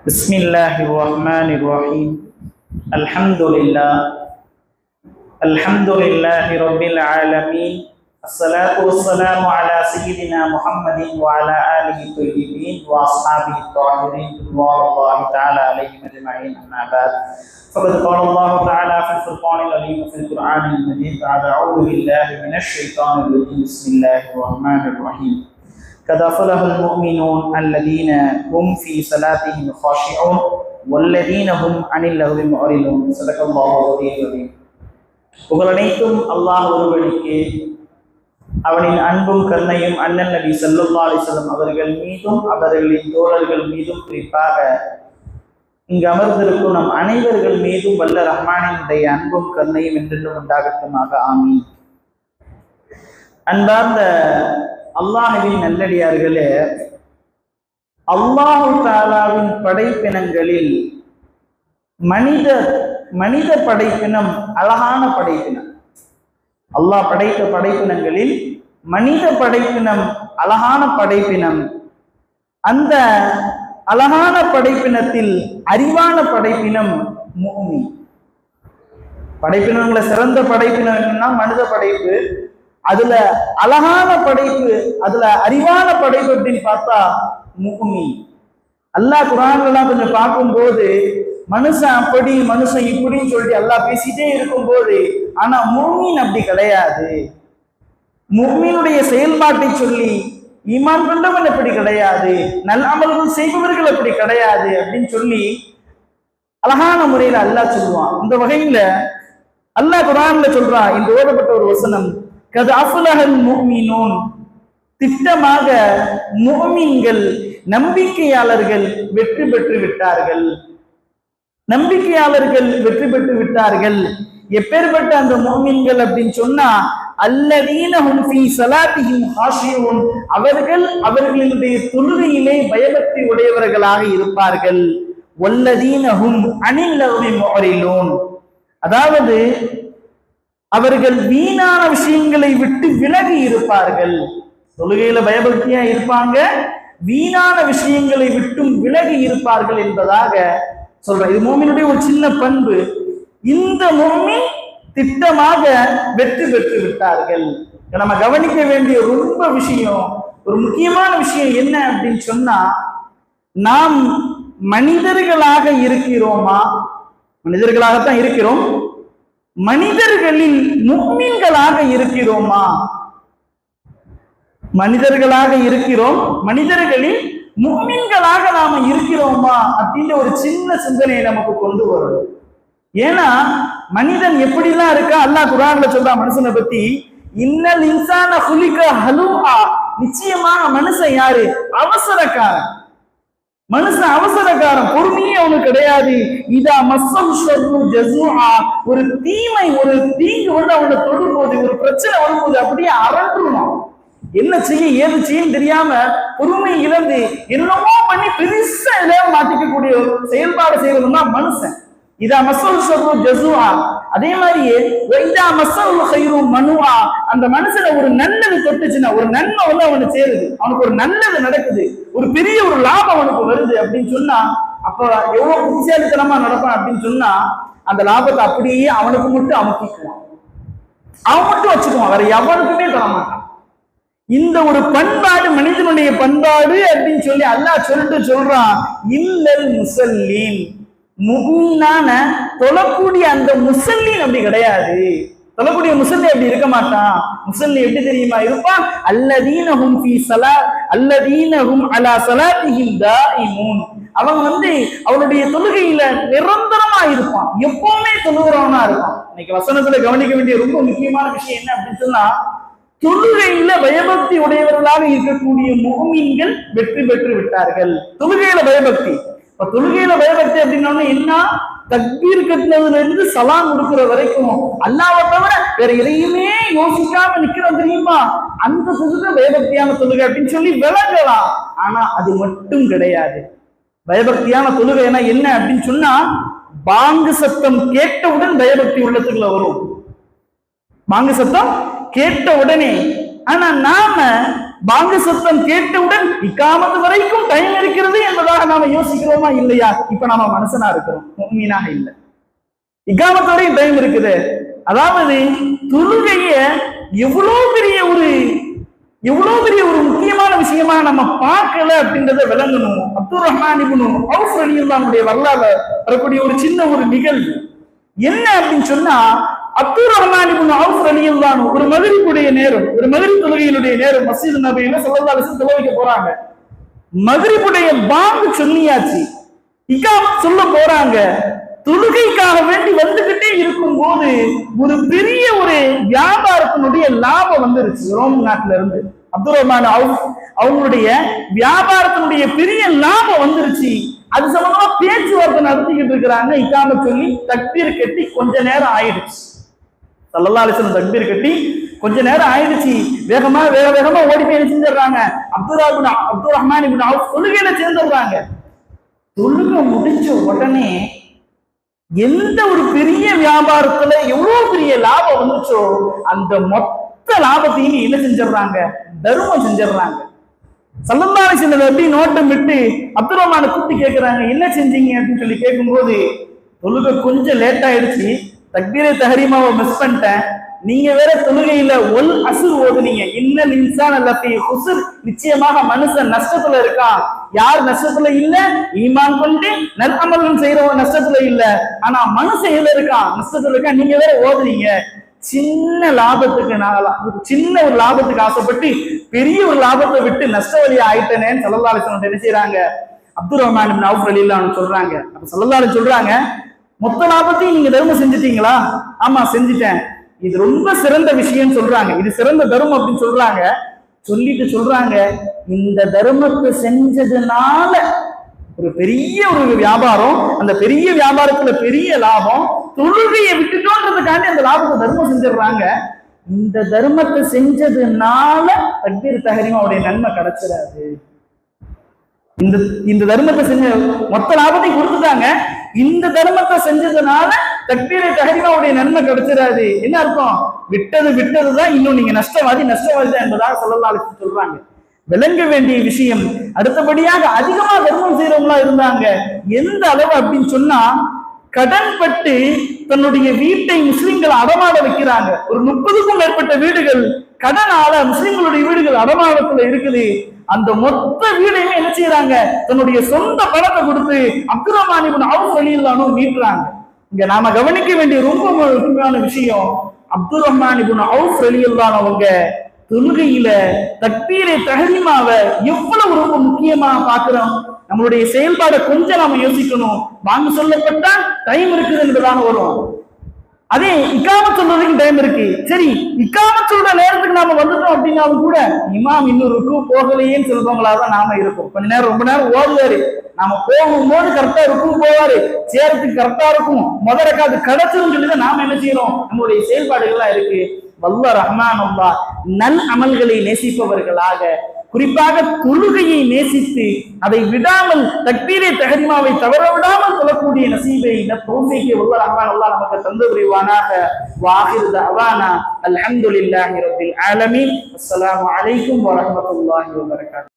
بسم الله الرحمن الرحيم. الحمد لله رب العالمين. الصلاة والسلام على سيدنا محمد وعلى آله الطيبين وأصحابه الطاهرين رضوان الله تعالى عليهم أجمعين. أما بعد، فقد قال الله تعالى في الفرقان العليم وفي القرآن المجيد بعد أعوذ بالله من الشيطان الرجيم. بسم الله الرحمن الرحيم. قد أفلح المؤمنون الذين هم في صلاتهم خاشعون والذين هم عن اللغو معرضون. صدق الله العظيم. புகழனைத்தும் அல்லாஹ் ஒருவனுக்கு, அவனின் அன்பும் கருணையும் அண்ணன் நபி ஸல்லல்லாஹு அலைஹி வஸல்லம் அவர்கள் மீதும் அவர்களின் தோழர்கள் மீதும் குறிப்பாக இங்கு அமர்ந்திருக்கும் நம் அனைவர்கள் மீதும் வல்ல ரஹ்மானினுடைய அன்பும் கருணையும் என்றென்றும் உண்டாகட்டுமாக. ஆமீன். அன்பார்ந்த அல்லாஹ்வின் நல்லடியார்களே, அல்லாஹ் தஆலாவின் படைப்பினங்களில் மனித படைப்பினம் அழகான படைப்பினம். அல்லாஹ் படைத்த படைப்பினங்களில் மனித படைப்பினம் அழகான படைப்பினம். அந்த அழகான படைப்பினத்தில் அறிவான படைப்பினம் முஃமின். படைப்பினங்களை சிறந்த படைப்பினம்னா மனித படைப்பு, அதுல அழகான படைப்பு, அதுல அறிவான படைப்பு அப்படின்னு பார்த்தா முஃமின். அல்லாஹ் குர்ஆன்லாம் கொஞ்சம் பார்க்கும்போது மனுஷன் அப்படி மனுஷன் இப்படின்னு சொல்லிட்டு அல்லாஹ் பேசிட்டே இருக்கும்போது, ஆனா முஃமின் அப்படி கிடையாது. முஃமினுடைய செயல்பாட்டை சொல்லி ஈமான் கொண்டவன் அப்படி கிடையாது, நல்ல அமல்கள் செய்பவர்கள் அப்படி கிடையாது அப்படின்னு சொல்லி அழகான முறையில அல்லாஹ் சொல்லுவான். இந்த வகையில அல்லாஹ் குர்ஆன்ல சொல்றான், இந்த ஓதப்பட்ட ஒரு வசனம், கத் அஃப்லஹல் முஃமினூன், திட்டமாக முஃமின்கள் நம்பிக்கையாளர்கள் வெற்றி பெற்று விட்டார்கள். நம்பிக்கையாளர்கள் வெற்றி பெற்று விட்டார்கள். எப்பேற்பட்ட அந்த முஃமின்கள் அப்படின்னு சொன்னா, அல்லதீன ஹும் ஃபீ ஸலாத்திஹிம் ஹாஷியூன், அவர்கள் அவர்களுடைய தொழுகையிலே பயபக்தி உடையவர்களாக இருப்பார்கள். வல்லதீன ஹும் அனில் லஹ்வி முஅரிலூன், அதாவது அவர்கள் வீணான விஷயங்களை விட்டு விலகி இருப்பார்கள். தொழுகையில பயபக்தியா இருப்பாங்க, வீணான விஷயங்களை விட்டும் விலகி இருப்பார்கள் என்பதாக சொல்ற. இது முஃமினுடைய ஒரு சின்ன பண்பு. இந்த முஃமின் திட்டமாக வெற்றி பெற்று விட்டார்கள். நம்ம கவனிக்க வேண்டிய ரொம்ப விஷயம், ஒரு முக்கியமான விஷயம் என்ன அப்படின்னு சொன்னா, நாம் மனிதர்களாக இருக்கிறோமா? மனிதர்களாகத்தான் இருக்கிறோம். மனிதர்களில் முஃமின்களாக இருக்கிறோமா? மனிதர்களாக இருக்கிறோம், மனிதர்களில் முஃமின்களாக நாம இருக்கிறோமா அப்படின்ற ஒரு சின்ன சிந்தனையை நமக்கு கொண்டு வரும். ஏன்னா மனிதன் எப்படிலாம் இருக்கா, அல்லாஹ் குர்ஆன்ல சொல்றான் மனுஷனை பத்தி, இன்னல் இன்சான குலிக ஹலூஆ, நிச்சயமாக மனுஷன் யாரு? அவசரக்காரன். மனுஷன் அவசரக்காரன், பொறுமையே அவனுக்கு கிடையாது. இதா மஸ்ஸஹு ஷர்ரு ஜஸூஆ, ஒரு தீமை, ஒரு தீங்கு வந்து அவனை தொடும்போது, ஒரு பிரச்சனை வரும்போது அப்படியே அரண்டுருவான். என்ன செய்ய ஏது செய்யும் தெரியாம பொறுமை இழந்து என்னமோ பண்ணி பெருசா எதாவது மாட்டிக்கக்கூடிய செயல்பாடு செய்வதுன்னா மனுஷன். இதா மஸ்ஸஹு ஷர்ரு ஜஸூஆ, அதே மாதிரியே வைதா மஸ்ஸஹு கைரு மனுஆ, அந்த மனுஷனை ஒரு நல்லது தொட்டுச்சுன்னா, ஒரு நன்மை வந்து அவனுக்கு சேருது, அவனுக்கு ஒரு நல்லது நடக்குது, ஒரு பெரிய ஒரு லாபம் அவனுக்கு வருது அப்படின்னு சொன்னா, அப்ப எவ்வளவு புத்திசாலித்தனமா நடப்பான் அப்படின்னு சொன்னா, அந்த லாபத்தை அப்படியே அவனுக்கு மட்டும் அமுக்கிக்குவான், அவன் மட்டும் வச்சுக்குவான், வேற எவனுக்குமே தரமாட்டான். இந்த ஒரு பண்பாடு மனிதனுடைய பண்பாடு அப்படின்னு சொல்லி அல்லாஹ் சொல்றான், இல்லல் முஸல்லீன், முஃமினான தொழக்கூடிய அந்த முஸல்லீன் அப்படி கிடையாது. தொழக்கூடிய முஸல்லி அப்படி இருக்க மாட்டான். முஸல்லி எப்படி தெரியுமா இருப்பான்? அல்லதீன ஹும் ஃபீ ஸலாத், அல்லதீன ஹும் அலா ஸலாத்திஹிம் தாயிமூன், அவன் வந்து அவனுடைய தொழுகையில நிரந்தரமா இருப்பான், எப்பவுமே தொழுகிறவனா இருப்பான். இன்னைக்கு வசனத்துல கவனிக்க வேண்டிய ரொம்ப முக்கியமான விஷயம் என்ன அப்படின்னு சொன்னா, தொழுகையில பயபக்தி உடையவர்களாக இருக்கக்கூடிய முஃமின்கள் வெற்றி பெற்று விட்டார்கள். தொழுகையில பயபக்தி. இப்ப தொழுகையில பயபக்தி அப்படின்னா என்ன? தக்பீர் கட்டினதுல இருந்து சலாம் கொடுக்கிற வரைக்கும் அல்லாஹ்வை தவிர வேற எதையுமே யோசிக்காம நிக்கிறோம் தெரியுமா, அந்த தொழுகை பயபக்தியான தொழுகை அப்படின்னு சொல்லி விளங்கலாம். ஆனா அது மட்டும் கிடையாது. பயபக்தியான தொழுகைனா என்ன அப்படின்னு சொன்னா, பாங்கு சத்தம் கேட்டவுடன் பயபக்தி உள்ளத்துக்குள்ள வரும். பாங்கு சத்தம் கேட்ட உடனே ஆனா நாம பாங்கு சத்தம் கேட்டவுடன் இக்காமத்து வரைக்கும் டைம் இருக்கிறது என்பதாக நாம யோசிக்கிறோமா இல்லையா? இப்ப நாம மனுஷனா இருக்கிறோம், முஃமினாக இல்லை. இக்காமத்து வரைக்கும் டைம் இருக்குது. அதாவது தொழுகைய எவ்வளவு பெரிய ஒரு முக்கியமான விஷயமா நம்ம பார்க்கல அப்படின்றத விளங்கணும். அப்துல் ரஹ்மான் இப்னு அவுஃப் ரலியல்லாஹு அன்ஹு வரலாறு வரக்கூடிய ஒரு சின்ன ஒரு நிகழ்வு என்ன அப்படின்னு சொன்னா, அப்துல் ரஹ்மான் இப்னு அவுஃப் ரலியல்லாஹு அன்ஹு ஒரு மக்ரிபுடைய நேரம், ஒரு மக்ரிப் தொழுகையினுடைய நேரம், மஸ்ஜித் நபவியில ஸல்லல்லாஹு அலைஹி வஸல்லம் தொழுகைக்கு போறாங்க. மக்ரிபுடைய பாங்கு சொல்லியாச்சு, இகாமத் சொல்ல போறாங்க. தொழுகைக்காக வேண்டி வந்துகிட்டே இருக்கும் போது ஒரு பெரிய ஒரு வியாபாரத்தினுடைய லாபம் வந்துருச்சு ரோம் நாட்டுல இருந்து. அப்துல் ரஹ்மான் அவுஃப் அவங்களுடைய வியாபாரத்தினுடைய பெரிய லாபம் வந்துருச்சு. அது சம்பந்தமா பேச்சுவார்த்தை நடத்திக்கிட்டு இருக்கிறாங்க. இகாமத் சொல்லி தக்பீர் கட்டி கொஞ்ச நேரம் ஆயிடுச்சு. ஸல்லல்லாஹு அலைஹி வஸல்லம் தக்பீர் கட்டி கொஞ்ச நேரம் ஆயிடுச்சு. வேக வேகமா ஓடி போய் செஞ்சிடறாங்க. அப்துல் ரஹ்மான் இப்னு அவுஃப் தொழுகையில சேர்ந்துடுறாங்க. தொழுகை முடிஞ்ச உடனே எந்த ஒரு பெரிய வியாபாரத்துல எவ்வளவு பெரிய லாபம் வந்துச்சோ அந்த மொத்த லாபத்தையும் என்ன செஞ்சிடறாங்க, தர்மம் செஞ்சிடறாங்க. ஸல்லல்லாஹு அலைஹி வஸல்லம் எப்படி நோட்டம் விட்டு அப்துல் ரஹ்மானை கூப்பிட்டு கேட்கிறாங்க, என்ன செஞ்சீங்க அப்படின்னு சொல்லி கேட்கும்போது, தொழுகை கொஞ்சம் லேட் ஆயிடுச்சு, தக்பீரே தஹரீமாவை மிஸ் பண்ணிட்டேன், நீங்க வேற தொழுகையில ஒல் அசுர் ஓதுனீங்க, இன்னல் இன்சான லஃபீ குஸ்ர், நிச்சயமாக மனுஷன் நஷ்டத்துல இருக்கான். யார் நஷ்டத்துல இல்ல? ஈமான் கொண்டு நற்அமல்கள் செய்யறவங்க நஷ்டத்துல இல்ல. ஆனா மனுஷன் எதுல இருக்கான்? நஷ்டத்துல இருக்கான். நீங்க வேற ஓதுனீங்க. சின்ன ஒரு லாபத்துக்கு ஆசைப்பட்டு பெரிய ஒரு லாபத்தை விட்டு நஷ்ட வழியா ஆயிட்டேனேன்னு ஸல்லல்லாஹு அலைஹி வஸல்லம் என்ன செய்றாங்க, அப்துல் ரஹ்மான் இப்னு அவுஃப் ரலியல்லாஹு அன்ஹு சொல்றாங்க. அப்ப ஸல்லல்லாஹு அலைஹி சொல்றாங்க, மொத்த லாபத்தையும் நீங்க தர்மம் செஞ்சிட்டீங்களா? ஆமா செஞ்சிட்டேன். இது ரொம்ப சிறந்த விஷயம் சொல்றாங்க, இது சிறந்த தர்மம் அப்படின்னு சொல்றாங்க. சொல்லிட்டு சொல்றாங்க, இந்த தர்மத்தை செஞ்சதுனால ஒரு பெரிய ஒரு வியாபாரம், அந்த பெரிய வியாபாரத்துல பெரிய லாபம், தொழுகையை விட்டுட்டோன்றதுக்காண்டி அந்த லாபத்தை தர்மம் செஞ்சிடறாங்க. இந்த தர்மத்தை செஞ்சதுனால தக்பீர் தஹரீமாவுடைய நன்மை கிடைச்சிடாது. இந்த தர்மத்தை செஞ்ச மொத்த லாபத்தை கொடுத்துட்டாங்க, இந்த தர்மத்தை செஞ்சதுனால தக்பீரை தஹரீமாவுடைய நன்மை கிடைச்சிடாது. என்ன அர்த்தம்? விட்டதுதான் இன்னும் நீங்க நஷ்டவாதி தான் என்பதாக ஸல்லல்லாஹு அலைஹி வஸல்லம் சொல்றாங்க. விளங்க வேண்டிய விஷயம். அடுத்தபடியாக அதிகமா தர்மம் செய்யறவங்களா இருந்தாங்க. எந்த அளவு அப்படின்னு சொன்னா, கடன் பட்டு தன்னுடைய வீட்டை முஸ்லிம்கள் அடமாட வைக்கிறாங்க. ஒரு 30க்கும் மேற்பட்ட வீடுகள் கடனால முஸ்லிம்களுடைய வீடுகள் அடமானத்துல இருக்குது. அந்த மொத்த வீடையுமே என்ன செய்யறாங்க, தன்னுடைய சொந்த பணத்தை கொடுத்து அப்துல் ரஹ்மான் இப்னு அவுஃப் ரலியல்லாஹு அன்ஹு மீட்றாங்க. இங்க நாம கவனிக்க வேண்டிய ரொம்ப முக்கியமான விஷயம், அப்துல் ரஹ்மான் இப்னு அவுஃப் ரலியல்லாஹு அன்ஹு அவங்க தொழுகையில தக்பீரை தஹரீமாவை எவ்வளவு ரொம்ப முக்கியமா பாக்குறோம். நம்மளுடைய செயல்பாடை கொஞ்சம் நாம யோசிக்கணும். வாங்க சொல்லப்பட்டா டைம் இருக்குது என்பதாக வரும். அதே இக்காமத் சொல்றதுக்கு டைம் இருக்கு. சரி, இக்காமத் சொல்ற நேரத்துக்கு நாம வந்துட்டோம் அப்படின்னாலும் கூட இமாம் இன்னொரு போகலையேன்னு சொல்றவங்களாதான் நாம இருக்கோம். கொஞ்ச நேரம் ரொம்ப நேரம் ஓடுவாரு, நாம போகும்போது கரெக்டா இருக்கும் போவாரு, சேரத்துக்கு கரெக்டா இருக்கும், முதல்ல அது கிடைச்சிரும் சொல்லிதான் நாம என்ன செய்யறோம், நம்மளுடைய செயல்பாடுகள்லாம் இருக்கு. வல்ல ரஹ்மான் அல்லாஹ் நல் அமல்களை நேசிப்பவர்களாக, குறிப்பாக தொழுகையை நேசித்து அதை விடாமல் தக்பீரே தஹரீமாவை தவற விடாமல் சொல்லக்கூடிய நசீபை தௌஃபீகை வல்ல ரஹ்மான் அல்லாஹ் நமக்கு தந்து புரிவானாக. வாஹிர் தஅவானா அல்ஹம்துலில்லாஹி ரப்பில் ஆலமீன். அஸ்ஸலாமு அலைக்கும் வரஹ்மத்துல்லாஹி வபரகாத்துஹு.